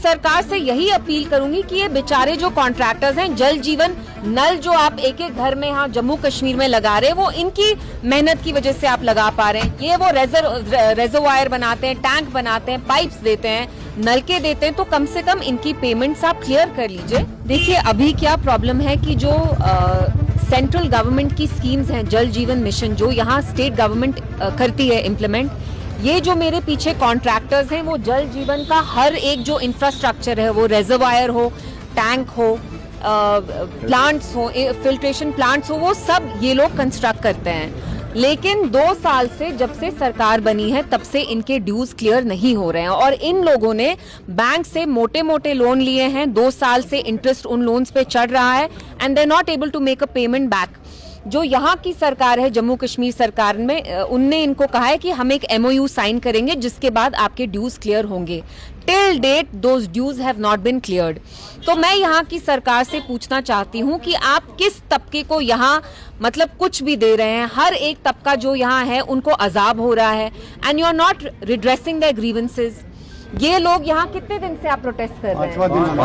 सरकार से यही अपील करूंगी कि ये बेचारे जो कॉन्ट्रैक्टर्स हैं, जल जीवन नल जो आप एक एक घर में यहाँ जम्मू कश्मीर में लगा रहे हैं, वो इनकी मेहनत की वजह से आप लगा पा रहे हैं। ये वो रेजरवायर बनाते हैं, टैंक बनाते हैं, पाइप्स देते हैं, नलके देते हैं, तो कम से कम इनकी पेमेंट्स आप क्लियर कर लीजिए। देखिए अभी क्या प्रॉब्लम है कि जो सेंट्रल गवर्नमेंट की स्कीम्स हैं, जल जीवन मिशन जो यहाँ स्टेट गवर्नमेंट करती है इम्प्लीमेंट, ये जो मेरे पीछे कॉन्ट्रैक्टर्स हैं वो जल जीवन का हर एक जो इंफ्रास्ट्रक्चर है, वो रेजरवायर हो, टैंक हो, प्लांट्स हो, फिल्ट्रेशन प्लांट्स हो, वो सब ये लोग कंस्ट्रक्ट करते हैं। लेकिन 2 साल से जब से सरकार बनी है तब से इनके ड्यूज क्लियर नहीं हो रहे हैं और इन लोगों ने बैंक से मोटे मोटे लोन लिए हैं। 2 साल से इंटरेस्ट उन लोन्स पे चढ़ रहा है and they are not able to make a payment back. जो यहाँ की सरकार है, जम्मू कश्मीर सरकार में, उनने इनको कहा है कि हम एक MOU साइन करेंगे जिसके बाद आपके ड्यूज क्लियर होंगे। Till date those dues have not been cleared. तो मैं यहाँ की सरकार से पूछना चाहती हूँ कि आप किस तबके को यहाँ मतलब कुछ भी दे रहे हैं। हर एक तबका जो यहाँ है उनको अजाब हो रहा है and you are not redressing their grievances. ये लोग यहाँ कितने दिन से आप प्रोटेस्ट कर रहे हैं?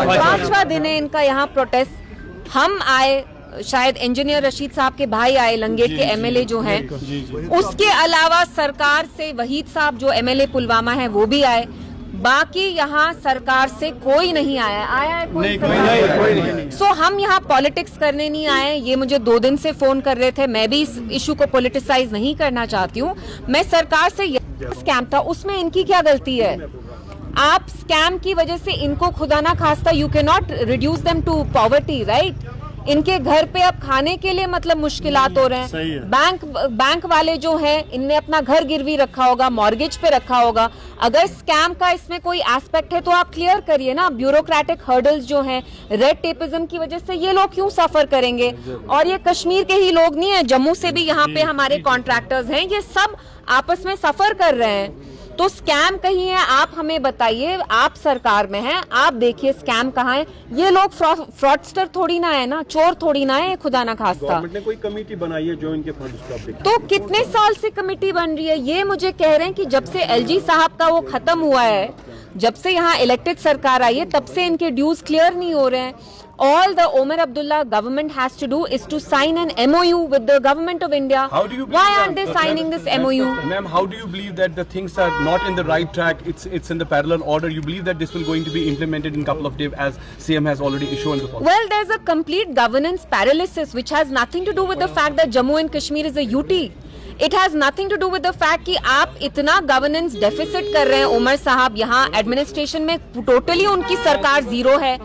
5वां दिन है इनका यहाँ प्रोटेस्ट। हम आए, शायद इंजीनियर रशीद साहब के भाई आए, लंगेट के MLA जो हैं, उसके अलावा सरकार से वहीद साहब जो MLA पुलवामा है वो भी आए। बाकी यहाँ सरकार से कोई नहीं आया है कोई नहीं। सो हम यहाँ पॉलिटिक्स करने नहीं आए। ये मुझे 2 दिन से फोन कर रहे थे। मैं भी इस इशू को पॉलिटिसाइज नहीं करना चाहती हूँ। मैं सरकार से स्कैम था, उसमें इनकी क्या गलती है? आप स्कैम की वजह से इनको खुदा ना खास्ता you can not reduce them to poverty, right? इनके घर पे अब खाने के लिए मतलब मुश्किलात हो रहे हैं। बैंक वाले जो हैं, इनने अपना घर गिरवी रखा होगा, मॉर्गेज पे रखा होगा। अगर स्कैम का इसमें कोई एस्पेक्ट है तो आप क्लियर करिए ना। ब्यूरोक्रेटिक हर्डल्स जो हैं, रेड टेपिज्म की वजह से ये लोग क्यों सफर करेंगे? और ये कश्मीर के ही लोग नहीं है, जम्मू से भी यहाँ पे हमारे कॉन्ट्रैक्टर्स हैं, ये सब आपस में सफर कर रहे हैं। तो स्कैम कहीं है, आप हमें बताइए। आप सरकार में हैं, आप देखिए स्कैम कहाँ है। ये लोग फ्रॉडस्टर थोड़ी ना है ना, चोर थोड़ी ना है, खुदा ना खास्ता। गवर्नमेंट ने कोई कमेटी बनाई है जो इनके फंड्स को अपडेट? तो कितने साल से कमेटी बन रही है? ये मुझे कह रहे हैं कि जब से LG साहब का वो खत्म हुआ है, जब से यहाँ इलेक्टेड सरकार आई है, तब से इनके ड्यूज क्लियर नहीं हो रहे हैं। All the Omar Abdullah government has to do is to sign an MOU with the government of India. Why aren't they signing this MOU? Ma'am, how do you believe that the things are not in the right track? It's in the parallel order. You believe that this will going to be implemented in a couple of days, as CM has already issued the policy? Well, there's a complete governance paralysis which has nothing to do with the fact that Jammu and Kashmir is a UT. It has nothing to do with the fact कि आप इतना governance deficit कर रहे हैं। उमर साहब यहाँ administration में totally उनकी सरकार जीरो है।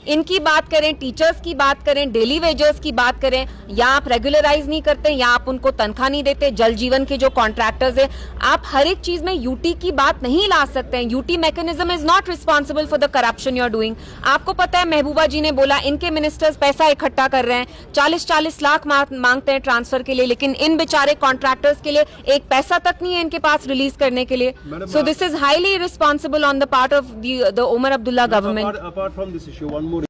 इनकी बात करें, टीचर्स की बात करें, डेली वेजर्स की बात करें, या आप रेगुलराइज नहीं करते, या आप उनको तनख्वाह नहीं देते। जल जीवन के जो कॉन्ट्रैक्टर्स हैं, आप हर एक चीज में यूटी की बात नहीं ला सकते हैं। UT mechanism is not responsible for the corruption you are doing. आपको पता है, महबूबा जी ने बोला इनके मिनिस्टर्स पैसा इकट्ठा कर रहे हैं, 40-40 लाख मांगते हैं ट्रांसफर के लिए, लेकिन इन बेचारे कॉन्ट्रैक्टर्स के लिए एक पैसा तक नहीं है इनके पास रिलीज करने के लिए। So this is highly responsible on the part of the Omar Abdullah government. Apart from this issue, one